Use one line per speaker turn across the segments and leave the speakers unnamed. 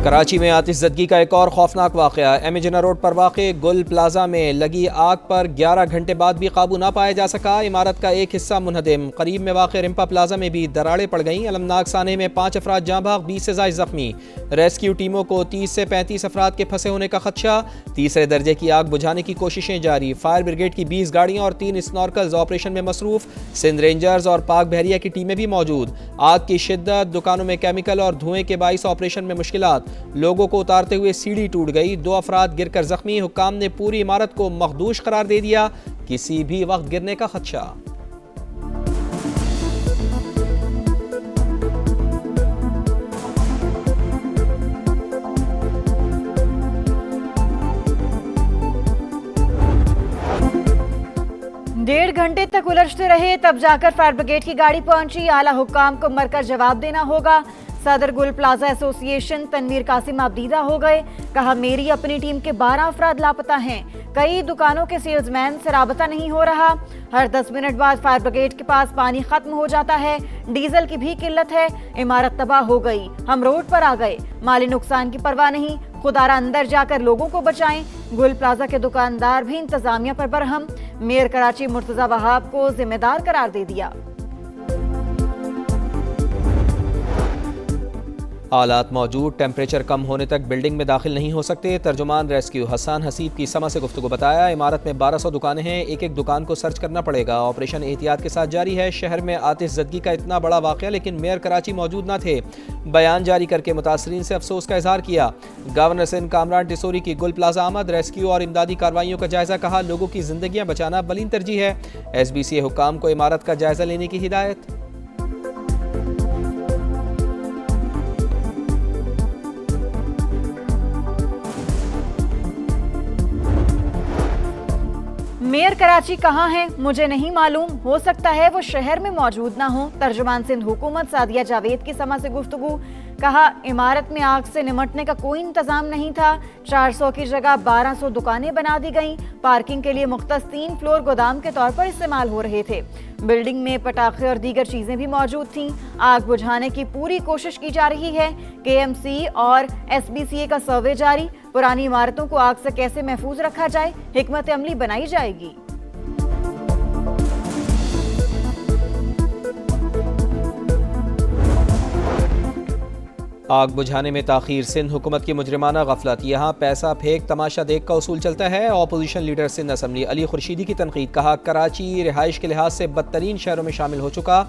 कराची में आतिशज़दगी का एक और खौफनाक वाक़या। एमिजना रोड पर वाक़े गुल प्लाजा में लगी आग पर 11 घंटे बाद भी काबू ना पाया जा सका। इमारत का एक हिस्सा मुनहदिम। करीब में वाक़े रिम्पा प्लाजा में भी दरारें पड़ गईं। अलमनाक साने में 5 अफराद जाँ भाग, 20 से ज़ायद ज़ख्मी। रेस्क्यू टीमों को 30 से 35 अफराद के फंसे होने का खदशा। तीसरे दर्जे की आग बुझाने की कोशिशें जारी। फायर ब्रिगेड की 20 गाड़ियाँ और 3 स्नॉर्कल्स ऑपरेशन में मसरूफ। सिंध रेंजर्स और पाक बहरिया की टीमें भी मौजूद। आग की शिद्दत, दुकानों में केमिकल और धुएं के बाइस ऑपरेशन में मुश्किलात। लोगों को उतारते हुए सीढ़ी टूट गई। 2 अफराद गिरकर जख्मी। हुक्काम ने पूरी इमारत को मखदूश करार दे दिया। किसी भी वक्त गिरने का खदशा।
डेढ़ घंटे तक उलझते रहे, तब जाकर फायर ब्रिगेड की गाड़ी पहुंची। आला हुक्काम को मरकर जवाब देना होगा। सदर गुल प्लाजा एसोसिएशन तनवीर कासिम आबदीदा हो गए। कहा, मेरी अपनी टीम के 12 अफराद लापता हैं। कई दुकानों के सेल्समैन से राबता नहीं हो रहा। हर 10 मिनट बाद फायर ब्रिगेड के पास पानी खत्म हो जाता है। डीजल की भी किल्लत है। इमारत तबाह हो गई। हम रोड पर आ गए। माली नुकसान की परवाह नहीं। खुदारा अंदर जाकर लोगों को बचाएं। गुल प्लाजा के दुकानदार भी इंतजामिया पर बरहम। मेयर कराची मुर्तजा वहाब को जिम्मेदार करार दे दिया।
हालात मौजूद, टेम्परेचर कम होने तक बिल्डिंग में दाखिल नहीं हो सकते। तर्जुमान रेस्क्यू हसन हसीब की समा से गुफ्तगू बताया, इमारत में 1200 दुकानें हैं। एक एक दुकान को सर्च करना पड़ेगा। ऑपरेशन एहतियात के साथ जारी है। शहर में आतिशज़दगी का इतना बड़ा वाक़या, लेकिन मेयर कराची मौजूद न थे। बयान जारी करके मुतासरीन से अफसोस का इजहार किया। गवर्नर सिंध कामरान टिसोरी की गुल प्लाजा आमद। रेस्क्यू और इमदादी कार्रवाइयों का जायजा। कहा, लोगों की जिंदगियां बचाना बलीन तरजीह है। SBCA हुक्काम को इमारत का जायजा लेने की हिदायत।
मेयर कराची कहाँ हैं मुझे नहीं मालूम। हो सकता है वो शहर में मौजूद ना हो। तर्जुमान सिंध हुकूमत सादिया जावेद की समा से गुफ्तगू। कहा, इमारत में आग से निमटने का कोई इंतजाम नहीं था। 400 की जगह 1200 दुकानें बना दी गईं। पार्किंग के लिए मुख्तस 3 फ्लोर गोदाम के तौर पर इस्तेमाल हो रहे थे। बिल्डिंग में पटाखे और दीगर चीजें भी मौजूद थीं। आग बुझाने की पूरी कोशिश की जा रही है। KMC और SBCA का सर्वे जारी। पुरानी इमारतों को आग से कैसे महफूज रखा जाए, हिकमत अमली बनाई जाएगी।
आग बुझाने में ताखीर, सिंध हुकूमत की मुजरिमाना गफलत। यहाँ पैसा फेंक तमाशा देख का उसूल चलता है। Opposition leader Sindh assembly Ali Khurshidi की तनकीद। कहा, कराची रिहाइश के लिहाज से बदतरीन शहरों में शामिल हो चुका।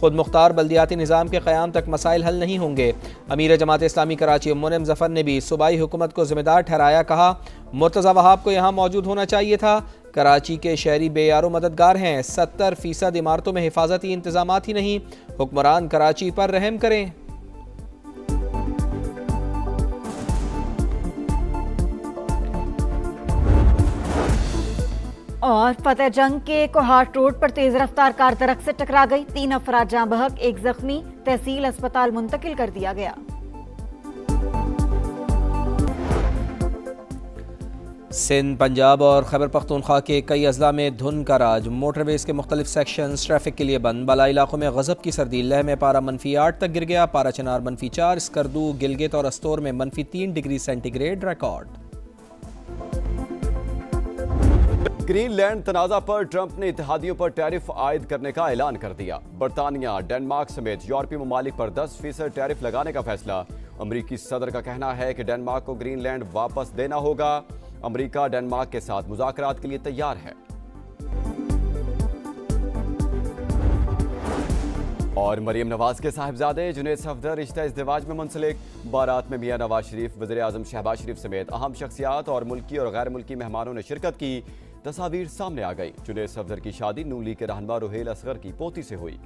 खुद मुख्तार बल्दियाती निज़ाम के क़याम तक मसाइल हल नहीं होंगे। अमीर जमात इस्लामी कराची मुनम जफ़र ने भी सूबाई हुकूमत को जिम्मेदार ठहराया। कहा, मुर्तज़ा वहाब को यहाँ मौजूद होना चाहिए था। कराची के शहरी बेयारो मददगार हैं। 70% इमारतों में हिफाजती इंतजामात ही नहीं। हुक्मरान कराची पर रहम करें।
और फतेह जंग के कोहाट रोड पर तेज रफ्तार कार दरख्त से टकरा गई। 3 अफराद जाँ बहक, 1 जख्मी। तहसील अस्पताल मुंतकिल कर दिया गया।
सिंध, पंजाब और खैबर पख्तूनख्वा के कई अजला में धुंध का राज। मोटरवेज के मुख्तलिफ सेक्शंस ट्रैफिक के लिए बंद। बला इलाकों में गजब की सर्दी। लह में पारा -8 तक गिर गया। पारा चनार -4। स्कर्दू, गिलगित और अस्तोर में -3 डिग्री सेंटीग्रेड रिकॉर्ड।
ग्रीनलैंड तनाज़ा पर ट्रंप ने इत्तेहादियों पर टैरिफ आयद करने का ऐलान कर दिया। बरतानिया, डेनमार्क समेत यूरोपीय ममालिक पर 10% टैरिफ लगाने का फैसला। अमरीकी सदर का कहना है कि डेनमार्क को ग्रीनलैंड वापस देना होगा। अमरीका डेनमार्क के साथ मुज़ाकरात के लिए तैयार है। और मरियम नवाज के साहिबजादे जुनैद सफदर रिश्ता इज़्दिवाज में मुंसलिक। बारात में मियां नवाज शरीफ, वज़ीर आज़म शहबाज शरीफ समेत अहम शख्सियात और मुल्की और गैर मुल्की मेहमानों ने शिरकत की। तस्वीर सामने आ गई। जुनैद सफदर की शादी नून लीग के रहनुमा रुहेल असगर की पोती से हुई।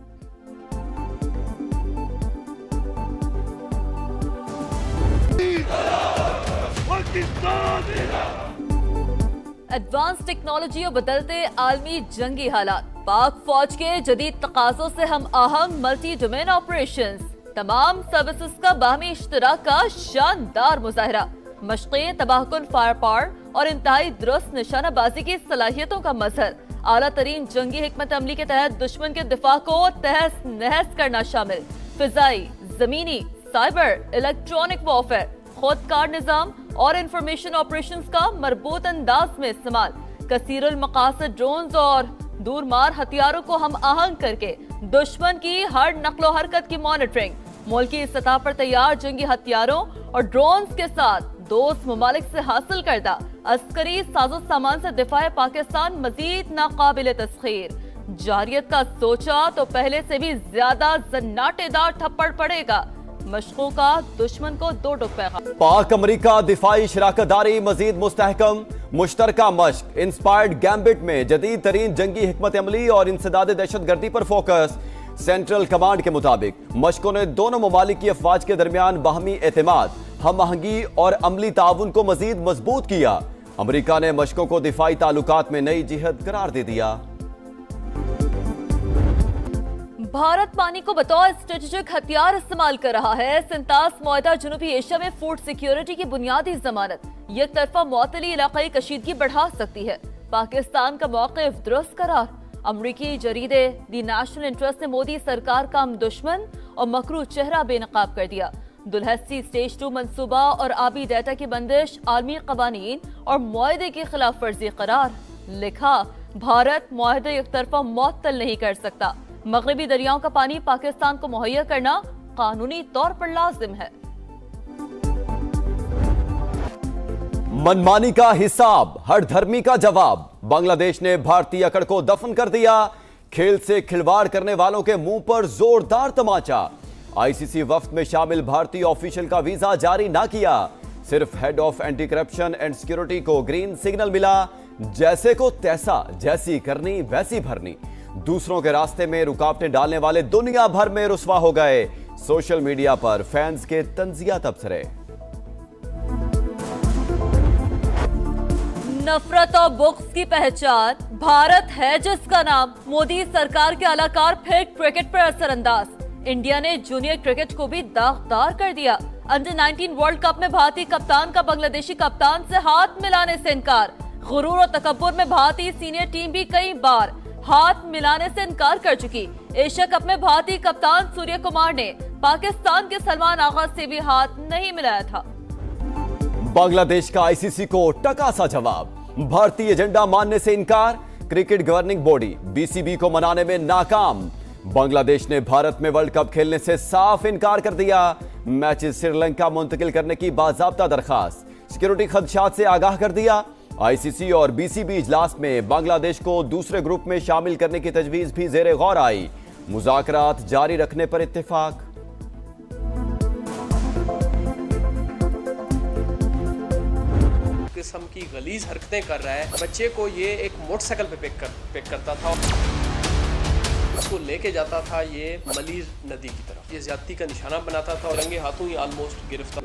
एडवांस टेक्नोलॉजी और बदलते आलमी जंगी हालात। पाक फौज के जदीद तकाज़ों से हम आहंग मल्टी डोमेन ऑपरेशंस। तमाम सर्विसेज का बाहमी इश्तराक का शानदार मुजाहरा। मशक़ें, तबाहकुन फायर पावर और इंतहाई दुरुस्त निशानाबाजी की सलाहियतों का मजहर। आला तरीन जंगी हिकमत अमली के तहत दुश्मन के दिफा को तहस नहस करना शामिल। फिजाई, जमीनी, साइबर, इलेक्ट्रॉनिक वॉरफेयर, खुदकार निजाम और इंफॉर्मेशन ऑपरेशंस का मरबूत अंदाज में इस्तेमाल, कसीरुल मकासद ड्रोन्स और दूरमार हथियारों को हम आहंग करके दुश्मन की हर नकलो हरकत की मॉनिटरिंग, मुल्क की सतह पर तैयार जंगी हथियारों और ड्रोन्स के साथ दोस्त ममालिक से हासिल करदा अस्करी साजो सामान से दिफाए पाकिस्तान मजीद नाकाबिल तस्खीर। जारियत का सोचा तो पहले से भी ज्यादा जन्नाटेदार थप्पड़ पड़ेगा। मशकों का दुश्मन को 2 टुक पैगाम।
पाक अमरीका दिफाई शराकतदारी मजीद मुस्तहकम, मुश्तरका मश्क इंस्पायर्ड गैम्बिट में जदीद तरीन जंगी हिकमत अमली और इंसदाद दहशतगर्दी पर फोकस। सेंट्रल कमांड के मुताबिक मशकों ने दोनों ममालिक की अफवाज के दरमियान बाहमी एतमाद, हम आहंगी और अमली ताउन को मजीद मजबूत किया। अमरीका ने मशकों को दिफाई ताल्लुकात में नई जिहद करार दे दिया।
भारत पानी को बतौर स्ट्रेटेजिक हथियार इस्तेमाल कर रहा है। सिंतास मुआहदा जनूबी एशिया में फूड सिक्योरिटी की बुनियादी जमानत, एक तरफा मुअत्तली इलाकाई कशीदगी बढ़ा सकती है। पाकिस्तान का मौक़िफ़ दुरुस्त करार। अमरीकी जरीदे दी नेशनल इंटरेस्ट ने मोदी सरकार का हम दुश्मन और मकरू चेहरा बेनकाब कर दिया। दुलहस्सी स्टेज 2 मंसूबा और आबी डेटा की बंदिश आलमी कवानीन और मुआहदे की खिलाफ वर्जी करार। लिखा, भारत मुआहदे एक तरफा मुअत्तल नहीं कर सकता। मगरबी दरियाओं का पानी पाकिस्तान को मुहैया करना कानूनी तौर पर लाजिम है।
मनमानी का हिसाब, हर धर्मी का जवाब। बांग्लादेश ने भारतीय अकड़ को दफन कर दिया। खेल से खिलवाड़ करने वालों के मुंह पर जोरदार तमाचा। आईसीसी वफ्द में शामिल भारतीय ऑफिशियल का वीजा जारी ना किया। सिर्फ head of anti corruption and security को ग्रीन सिग्नल मिला। जैसे को तैसा, जैसी करनी वैसी भरनी। दूसरों के रास्ते में रुकावटें डालने वाले दुनिया भर में रुस्वा हो गए। सोशल मीडिया पर फैंस के तंजिया तबसरे।
नफरत और बुक्स की पहचान भारत है जिसका नाम। मोदी सरकार के अलाकार फिर क्रिकेट पर असरअंदाज। इंडिया ने जूनियर क्रिकेट को भी दागदार कर दिया। अंडर 19 वर्ल्ड कप में भारतीय कप्तान का बांग्लादेशी कप्तान से हाथ मिलाने से इनकार। गुरूर और तकब्बुर में भारतीय सीनियर टीम भी कई बार हाथ मिलाने से इनकार कर चुकी। एशिया कप में भारतीय कप्तान सूर्य कुमार ने पाकिस्तान के सलमान आगा से भी हाथ नहीं मिलाया था।
बांग्लादेश का आईसीसी को टका सा जवाब। भारतीय एजेंडा मानने से इनकार। क्रिकेट गवर्निंग बॉडी बीसीबी को मनाने में नाकाम। बांग्लादेश ने भारत में वर्ल्ड कप खेलने से साफ इनकार कर दिया। मैचेस श्रीलंका मुंतकिल करने की बाज़ाब्ता दरखास्त। सिक्योरिटी खदशात से आगाह कर दिया। आईसीसी और बीसीबी इजलास में बांग्लादेश को दूसरे ग्रुप में शामिल करने की तजवीज भी जेरे गौर आई। मुज़ाकरात जारी रखने पर इत्तेफाक।
किस्म की गलीज हरकतें कर रहा है। बच्चे को ये एक मोटरसाइकिल पे पिक करता था, उसको लेके जाता था ये मलीर नदी की तरफ। ये ज्यादती का निशाना बनाता था और रंगे हाथों ही ऑलमोस्ट गिरफ्तार।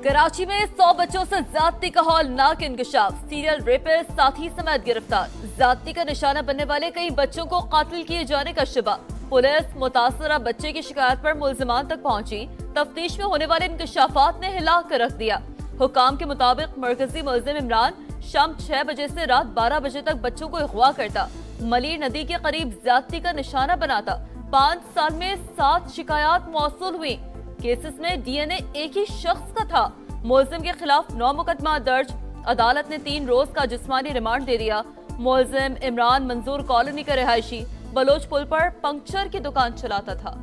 कराची में 100 बच्चों से ज्यादती का हौलनाक इंकशाफ। सीरियल रेपिस्ट साथी समेत गिरफ्तार। ज्यादती का निशाना बनने वाले कई बच्चों को कातिल किए जाने का शुबा। पुलिस मुतासरा बच्चे की शिकायत पर मुल्जिमान तक पहुंची। तफ्तीश में होने वाले इंकशाफात ने हिला कर रख दिया। हुकाम के मुताबिक मरकजी मुल्जिम इमरान शाम 6 बजे से रात 12 बजे तक बच्चों को अगवा करता, मलीर नदी के करीब ज्यादती का निशाना बनाता। 5 साल में 7 शिकायत मौसूल हुई। केसेस में डीएनए एक ही शख्स का था। मुल्जिम के खिलाफ 9 मुकदमा दर्ज। अदालत ने 3 रोज का जिस्मानी रिमांड दे दिया। मुल्जिम इमरान मंजूर कॉलोनी का रिहायशी बलोच पुल पर पंक्चर की दुकान चलाता था।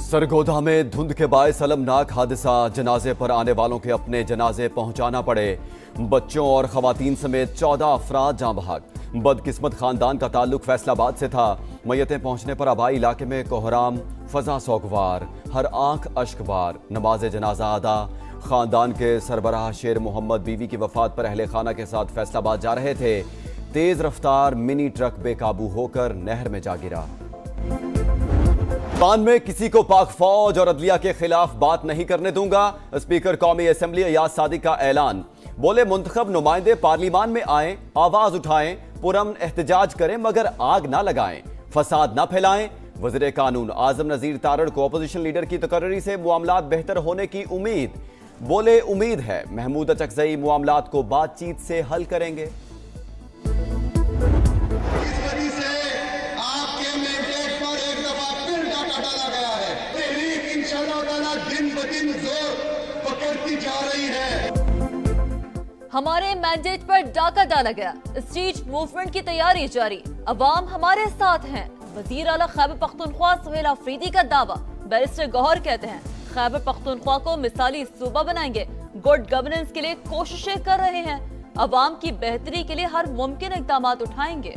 सरगोधा में धुंध के बायस अलमनाक हादसा। जनाजे पर आने वालों के अपने जनाजे पहुंचाना पड़े। बच्चों और खवातीन समेत 14 अफराद जाँ बहक। बदकिस्मत खानदान का ताल्लुक फैसलाबाद से था। मैयतें पहुंचने पर आबाई इलाके में कोहराम, फजा सोगवार, हर आंख अश्कवार। नमाज जनाजा अदा। खानदान के सरबराह शेर मोहम्मद बीवी की वफात पर अहले खाना के साथ फैसलाबाद जा रहे थे। तेज रफ्तार मिनी ट्रक बेकाबू होकर नहर में जा गिरा। पान में किसी को पाक फौज और अदलिया के खिलाफ बात नहीं करने दूंगा। स्पीकर कौमी असेंबली अयाज सादिक का ऐलान। बोले, मुंतखब नुमाइंदे पार्लिमान में आएं, आवाज उठाएं, पुरअमन एहतजाज करें, मगर आग ना लगाएं, फसाद ना फैलाएं। वज़ीर कानून आजम नज़ीर तारड़ को अपोजिशन लीडर की तकर्री से मामलात बेहतर होने की उम्मीद। बोले, उम्मीद है महमूद अचकज़ई मामलात को बातचीत से हल करेंगे।
आपके मैंडेट पर एक दफा फिर डाका डाला गया है। होती जा रही है।
हमारे मैंडेट पर डाका डाला गया, स्ट्रीट मूवमेंट की तैयारी जारी, अवाम हमारे साथ हैं। वजीर आला खैबर पख्तूनख्वा सुहेल आफरीदी का दावा। बैरिस्टर गौहर कहते हैं खैबर पख्तूनख्वा को मिसाली सूबा बनाएंगे, गुड गवर्नेंस के लिए कोशिशें कर रहे हैं, अवाम की बेहतरी के लिए हर मुमकिन इक़दाम उठाएंगे।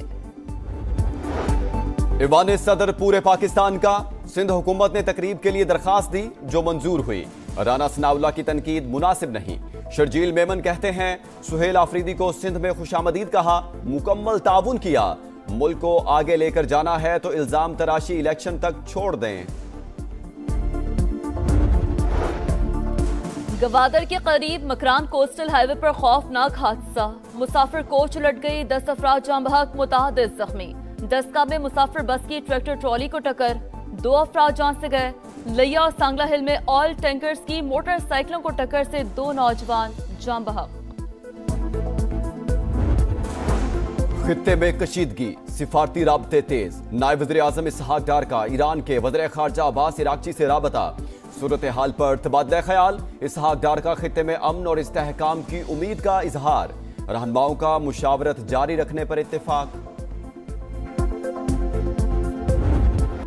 ईवान सदर पूरे पाकिस्तान का, सिंध हुकूमत ने तकरीब के लिए दरखास्त दी जो मंजूर हुई। राना सनाउल्लाह की तनकीद मुनासिब नहीं। शर्जील मेमन कहते हैं सुहेल आफरीदी को सिंध में खुशामदीद कहा, मुकम्मल ताउन किया, मुल्क को आगे लेकर जाना है तो इल्जाम तराशी इलेक्शन तक छोड़ दें।
गवादर के करीब मकरान कोस्टल हाईवे पर खौफनाक हादसा, मुसाफिर कोच उलट गई, 10 अफराद जाम बहक, मुतअद्दिद जख्मी। दस्का में मुसाफिर बस की ट्रैक्टर ट्रॉली को टक्कर, 2 अफराद जान से गए। लिया और सांगला हिल में ऑयल टैंकर्स की मोटरसाइकिलों को टक्कर से 2 नौजवान जाम बहक।
खित्ते में कशीदगी, सिफारती राबते तेज। नायब वज़ीर आज़म इसहाक डार का ईरान के वज़ीर ख़ारजा अब्बास इराक़ची से राबता, सूरत हाल पर तबादला ख्याल। इसहाक डार का खित्ते में अमन और इस्तेहकाम की उम्मीद का इजहार, रहनुमाओं का मुशावरत जारी रखने पर इत्तेफाक।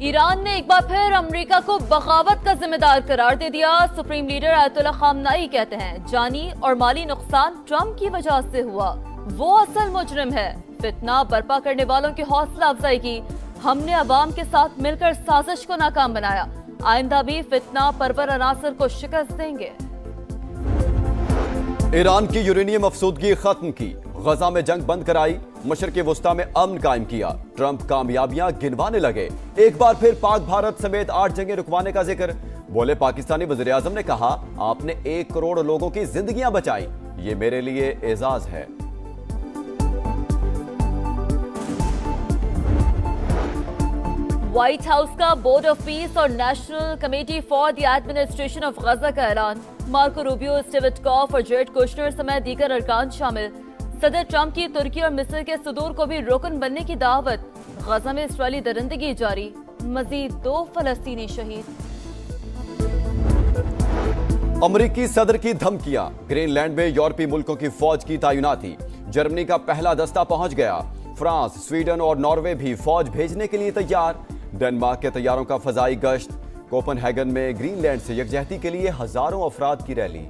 ईरान ने एक बार फिर अमेरिका को बगावत का जिम्मेदार करार दे दिया। सुप्रीम लीडर आयतुल्ला खामनाई कहते हैं जानी और माली नुकसान ट्रंप की वजह से हुआ, वो असल मुजरिम है। फितना बर्पा करने वालों की हौसला अफजाई की, हमने अवाम के साथ मिलकर साजिश को नाकाम बनाया, आइंदा भी फितना परवर अनासर को शिकस्त देंगे।
ईरान की यूरेनियम अफसूदगी खत्म की, गजा में जंग बंद कराई, मशरक़ वस्ता में अमन कायम किया, ट्रंप कामयाबियां गिनवाने लगे। एक बार फिर पाक भारत समेत 8 जंगें रुकवाने का जिक्र। बोले पाकिस्तानी वज़ीर आज़म ने कहा आपने 1 करोड़ लोगों की जिंदगियां बचाई, ये मेरे लिए एजाज है।
व्हाइट हाउस का बोर्ड ऑफ पीस और National Committee for the Administration of Gaza का ऐलान। मार्को रूबियो, स्टीव विटकॉफ और जेरेड कुशनर समेत दीगर अरकान शामिल। सदर ट्रंप की तुर्की और मिस्र के सदूर को भी रुकन बनने की दावत। गजा में इसराइली दरिंदगी जारी, मजीद 2 फलस्तीनी शहीद।
अमरीकी सदर की धमकियां, ग्रीनलैंड में यूरोपीय मुल्कों की फौज की तैनाती। जर्मनी का पहला दस्ता पहुंच गया। फ्रांस, स्वीडन और नॉर्वे भी फौज भेजने के लिए तैयार। डेनमार्क के तैयारों का फजाई गश्त। कोपनहेगन में ग्रीनलैंड से यकजहती के लिए हजारों अफराद की रैली।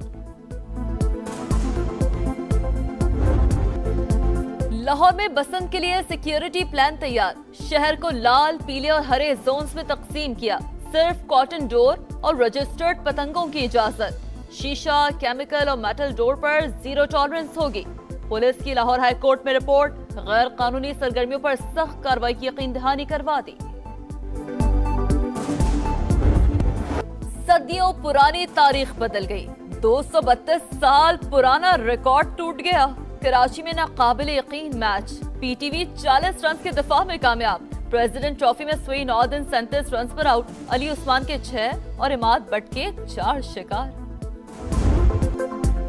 लाहौर में बसंत के लिए सिक्योरिटी प्लान तैयार, शहर को लाल, पीले और हरे जोन्स में तकसीम किया। सिर्फ कॉटन डोर और रजिस्टर्ड पतंगों की इजाजत। शीशा, केमिकल और मेटल डोर पर 0 टॉलरेंस होगी। पुलिस की लाहौर हाई कोर्ट में रिपोर्ट, गैर कानूनी सरगर्मियों पर सख्त कार्रवाई की यकीन दहानी करवा दी। सदियों पुरानी तारीख बदल गई, 232 साल पुराना रिकॉर्ड टूट गया। कराची में नाकाबिल यकीन मैच, पीटीवी 40 रन के दिफा में कामयाब। प्रेसिडेंट ट्रॉफी में सुई 9 दिन 37 रन पर आउट, अली उस्मान के 6 और इमाद बट के 4 शिकार।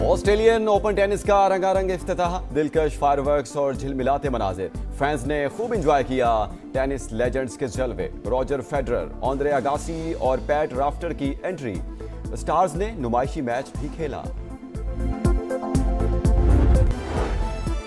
ऑस्ट्रेलियन ओपन टेनिस का रंगारंग इफ्तिताह, दिलकश फायरवर्क्स और झिलमिलाते मनाजिर, फैंस ने खूब एंजॉय किया। टेनिस लेजेंड्स के जलवे, रॉजर फेडरर, आंद्रे अगासी और पैट राफ्टर की एंट्री, स्टार्स ने नुमाइशी मैच भी खेला।